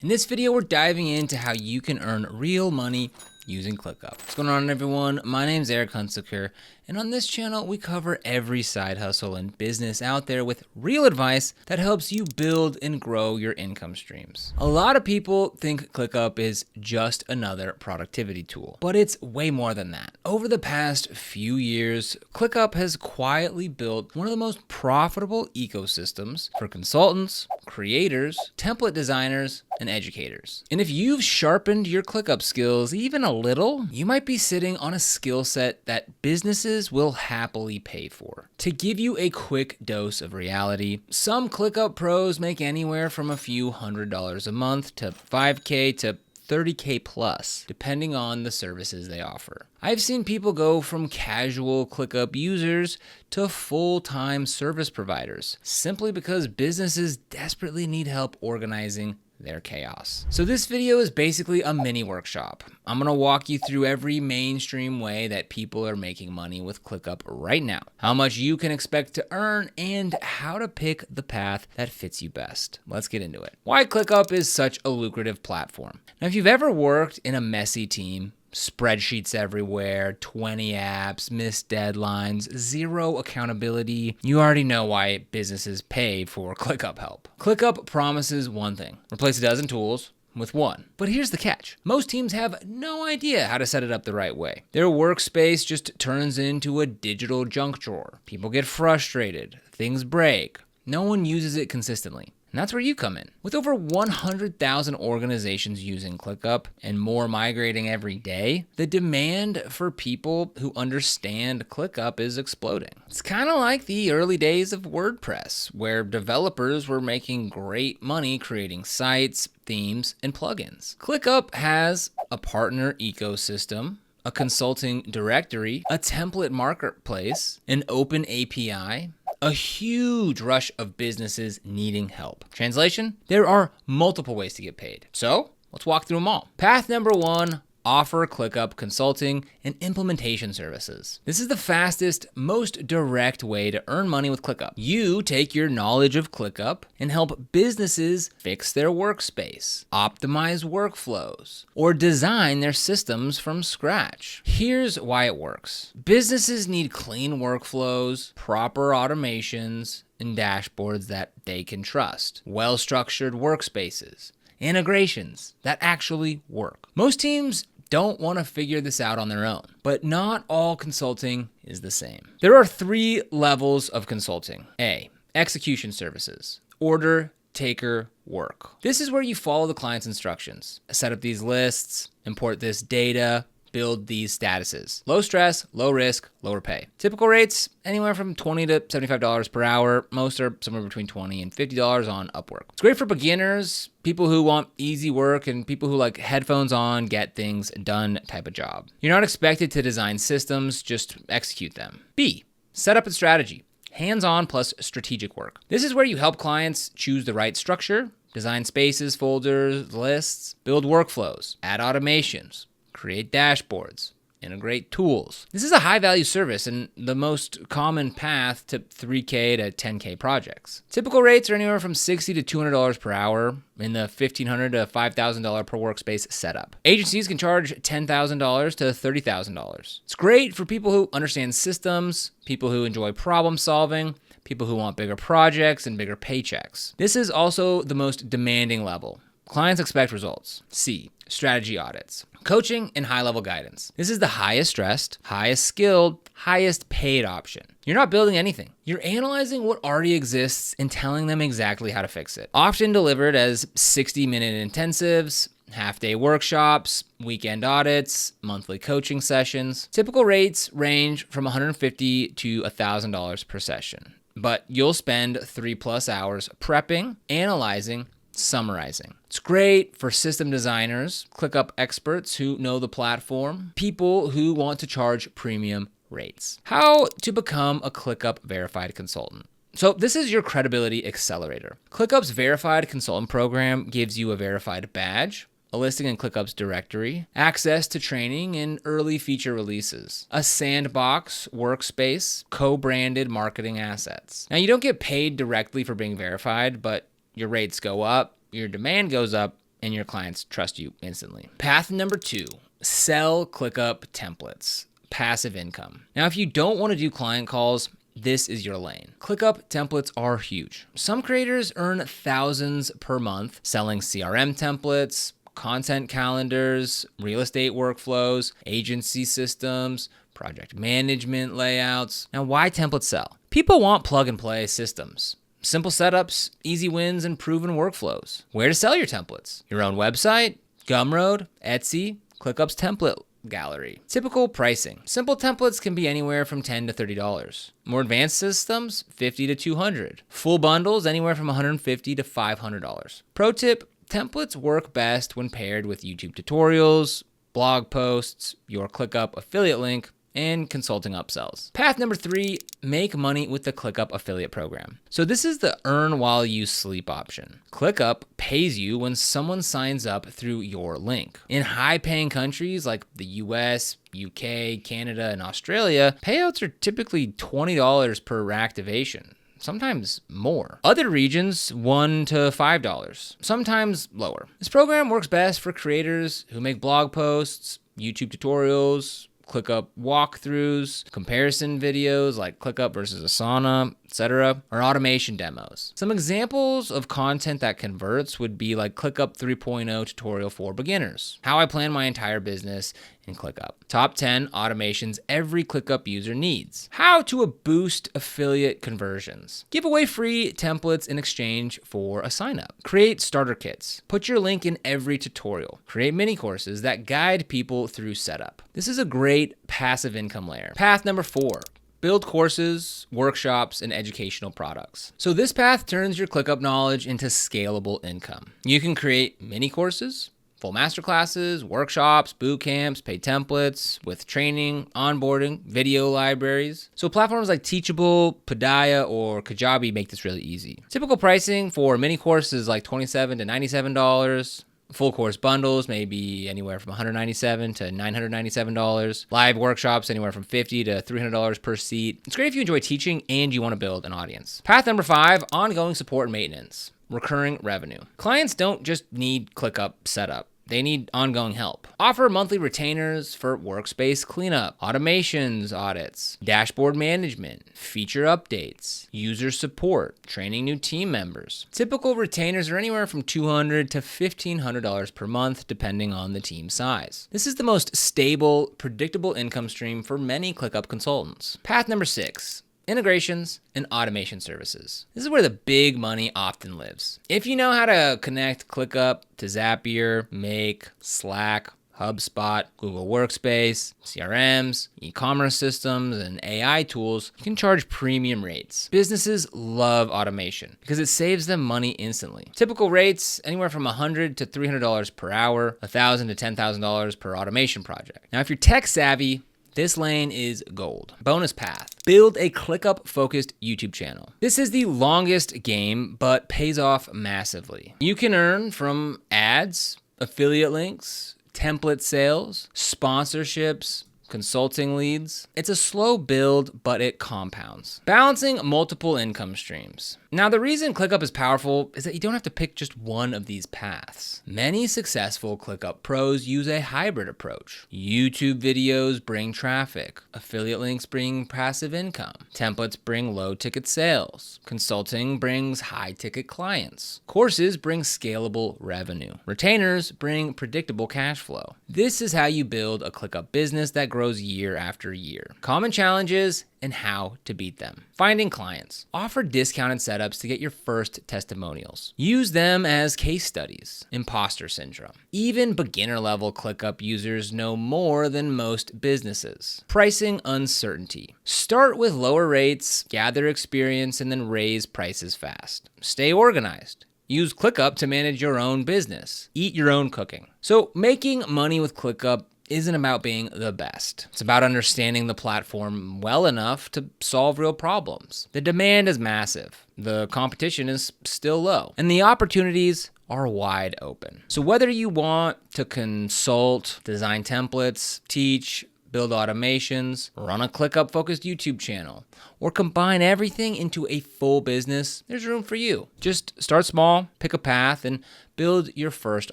In this video, we're diving into how you can earn real money using ClickUp. What's going on, everyone? My name's Eric Hunsaker, and on this channel, we cover every side hustle and business out there with real advice that helps you build and grow your income streams. A lot of people think ClickUp is just another productivity tool, but it's way more than that. Over the past few years, ClickUp has quietly built one of the most profitable ecosystems for consultants, creators, template designers, and educators. And if you've sharpened your ClickUp skills even a little, you might be sitting on a skill set that businesses will happily pay for. To give you a quick dose of reality, some ClickUp pros make anywhere from a few $100s a month to $5K to $30K plus, depending on the services they offer. I've seen people go from casual ClickUp users to full-time service providers, simply because businesses desperately need help organizing their chaos. So this video is basically a mini workshop. I'm gonna walk you through every mainstream way that people are making money with ClickUp right now, how much you can expect to earn, and how to pick the path that fits you best. Let's get into it. Why ClickUp is such a lucrative platform. Now, if you've ever worked in a messy team, spreadsheets everywhere, 20 apps, missed deadlines, zero accountability, you already know why businesses pay for ClickUp help. ClickUp promises one thing: replace a dozen tools with one. But here's the catch. Most teams have no idea how to set it up the right way. Their workspace just turns into a digital junk drawer. People get frustrated, things break, no one uses it consistently. And that's where you come in. With over 100,000 organizations using ClickUp and more migrating every day, the demand for people who understand ClickUp is exploding. It's kind of like the early days of WordPress, where developers were making great money creating sites, themes, and plugins. ClickUp has a partner ecosystem, a consulting directory, a template marketplace, an open API, a huge rush of businesses needing help. Translation: there are multiple ways to get paid. So let's walk through them all. Path number one: offer ClickUp consulting and implementation services. This is the fastest, most direct way to earn money with ClickUp. You take your knowledge of ClickUp and help businesses fix their workspace, optimize workflows, or design their systems from scratch. Here's why it works. Businesses need clean workflows, proper automations, and dashboards that they can trust, well-structured workspaces, integrations that actually work. Most teams don't want to figure this out on their own, but not all consulting is the same. There are 3 levels of consulting. A, execution services, order, taker, work. This is where you follow the client's instructions, set up these lists, import this data, build these statuses. Low stress, low risk, lower pay. Typical rates, anywhere from $20 to $75 per hour. Most are somewhere between $20 and $50 on Upwork. It's great for beginners, people who want easy work, and people who like headphones on, get things done type of job. You're not expected to design systems, just execute them. B, setup and strategy. Hands-on plus strategic work. This is where you help clients choose the right structure, design spaces, folders, lists, build workflows, add automations, create dashboards, integrate tools. This is a high-value service and the most common path to 3K to 10K projects. Typical rates are anywhere from $60 to $200 per hour in the $1,500 to $5,000 per workspace setup. Agencies can charge $10,000 to $30,000. It's great for people who understand systems, people who enjoy problem solving, people who want bigger projects and bigger paychecks. This is also the most demanding level. Clients expect results. C, strategy audits. Coaching and high-level guidance. This is the highest stressed, highest skilled, highest paid option. You're not building anything. You're analyzing what already exists and telling them exactly how to fix it. Often delivered as 60-minute intensives, half-day workshops, weekend audits, monthly coaching sessions. Typical rates range from $150 to $1,000 per session, but you'll spend 3+ hours prepping, analyzing, summarizing. It's great for system designers, ClickUp experts who know the platform, people who want to charge premium rates. How to become a ClickUp verified consultant. So this is your credibility accelerator. ClickUp's verified consultant program gives you a verified badge, a listing in ClickUp's directory, access to training and early feature releases, a sandbox workspace, co-branded marketing assets. Now, you don't get paid directly for being verified, but your rates go up, your demand goes up, and your clients trust you instantly. Path number 2, sell ClickUp templates. Passive income. Now, if you don't want to do client calls, this is your lane. ClickUp templates are huge. Some creators earn thousands per month selling CRM templates, content calendars, real estate workflows, agency systems, project management layouts. Now, why templates sell? People want plug and play systems. Simple setups, easy wins, and proven workflows. Where to sell your templates? Your own website, Gumroad, Etsy, ClickUp's template gallery. Typical pricing. Simple templates can be anywhere from $10 to $30. More advanced systems, $50 to $200. Full bundles, anywhere from $150 to $500. Pro tip, templates work best when paired with YouTube tutorials, blog posts, your ClickUp affiliate link, and consulting upsells. Path number 3, make money with the ClickUp affiliate program. So this is the earn while you sleep option. ClickUp pays you when someone signs up through your link. In high-paying countries like the US, UK, Canada, and Australia, payouts are typically $20 per activation. Sometimes more. Other regions, $1 to $5, sometimes lower. This program works best for creators who make blog posts, YouTube tutorials, ClickUp walkthroughs, comparison videos like ClickUp versus Asana, etc., or automation demos. Some examples of content that converts would be like ClickUp 3.0 tutorial for beginners, how I plan my entire business in ClickUp, top 10 automations every ClickUp user needs, how to boost affiliate conversions, give away free templates in exchange for a sign up, create starter kits, put your link in every tutorial, create mini courses that guide people through setup. This is a great passive income layer. Path number 4. Build courses, workshops, and educational products. So this path turns your ClickUp knowledge into scalable income. You can create mini courses, full masterclasses, workshops, boot camps, paid templates with training, onboarding, video libraries. So platforms like Teachable, Podaya, or Kajabi make this really easy. Typical pricing for mini courses like $27 to $97. Full course bundles may be anywhere from $197 to $997. Live workshops anywhere from $50 to $300 per seat. It's great if you enjoy teaching and you want to build an audience. Path number 5, ongoing support and maintenance. Recurring revenue. Clients don't just need ClickUp setup. They need ongoing help. Offer monthly retainers for workspace cleanup, automations audits, dashboard management, feature updates, user support, training new team members. Typical retainers are anywhere from $200 to $1,500 per month, depending on the team size. This is the most stable, predictable income stream for many ClickUp consultants. Path number 6. Integrations and automation services. This is where the big money often lives. If you know how to connect ClickUp to Zapier, Make, Slack, HubSpot, Google Workspace, CRMs, e-commerce systems, and AI tools, you can charge premium rates. Businesses love automation because it saves them money instantly. Typical rates anywhere from $100 to $300 per hour, $1,000 to $10,000 per automation project. Now, if you're tech savvy, this lane is gold. Bonus path. Build a ClickUp-focused YouTube channel. This is the longest game, but pays off massively. You can earn from ads, affiliate links, template sales, sponsorships, consulting leads. It's a slow build, but it compounds. Balancing multiple income streams. Now, the reason ClickUp is powerful is that you don't have to pick just one of these paths. Many successful ClickUp pros use a hybrid approach. YouTube videos bring traffic. Affiliate links bring passive income. Templates bring low-ticket sales. Consulting brings high-ticket clients. Courses bring scalable revenue. Retainers bring predictable cash flow. This is how you build a ClickUp business that grows year after year. Common challenges and how to beat them. Finding clients. Offer discounted setups to get your first testimonials. Use them as case studies. Imposter syndrome. Even beginner level ClickUp users know more than most businesses. Pricing uncertainty. Start with lower rates, gather experience, and then raise prices fast. Stay organized. Use ClickUp to manage your own business. Eat your own cooking. So making money with ClickUp isn't about being the best. It's about understanding the platform well enough to solve real problems. The demand is massive. The competition is still low. And the opportunities are wide open. So whether you want to consult, design templates, teach, build automations, run a ClickUp focused YouTube channel, or combine everything into a full business, there's room for you. Just start small, pick a path, and build your first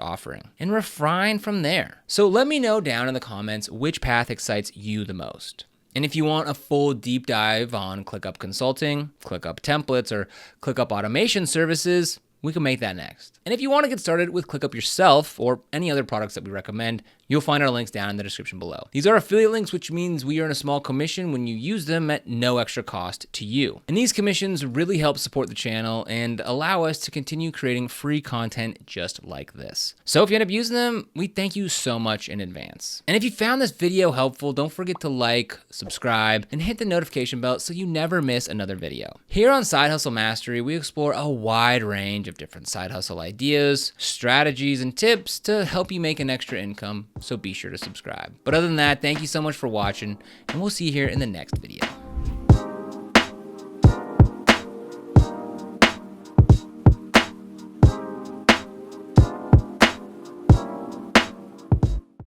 offering, and refine from there. So let me know down in the comments which path excites you the most. And if you want a full deep dive on ClickUp consulting, ClickUp templates, or ClickUp automation services, we can make that next. And if you want to get started with ClickUp yourself or any other products that we recommend, you'll find our links down in the description below. These are affiliate links, which means we earn a small commission when you use them at no extra cost to you. And these commissions really help support the channel and allow us to continue creating free content just like this. So if you end up using them, we thank you so much in advance. And if you found this video helpful, don't forget to like, subscribe, and hit the notification bell so you never miss another video. Here on Side Hustle Mastery, we explore a wide range of different side hustle ideas, strategies, and tips to help you make an extra income. So be sure to subscribe. But other than that, thank you so much for watching, and we'll see you here in the next video.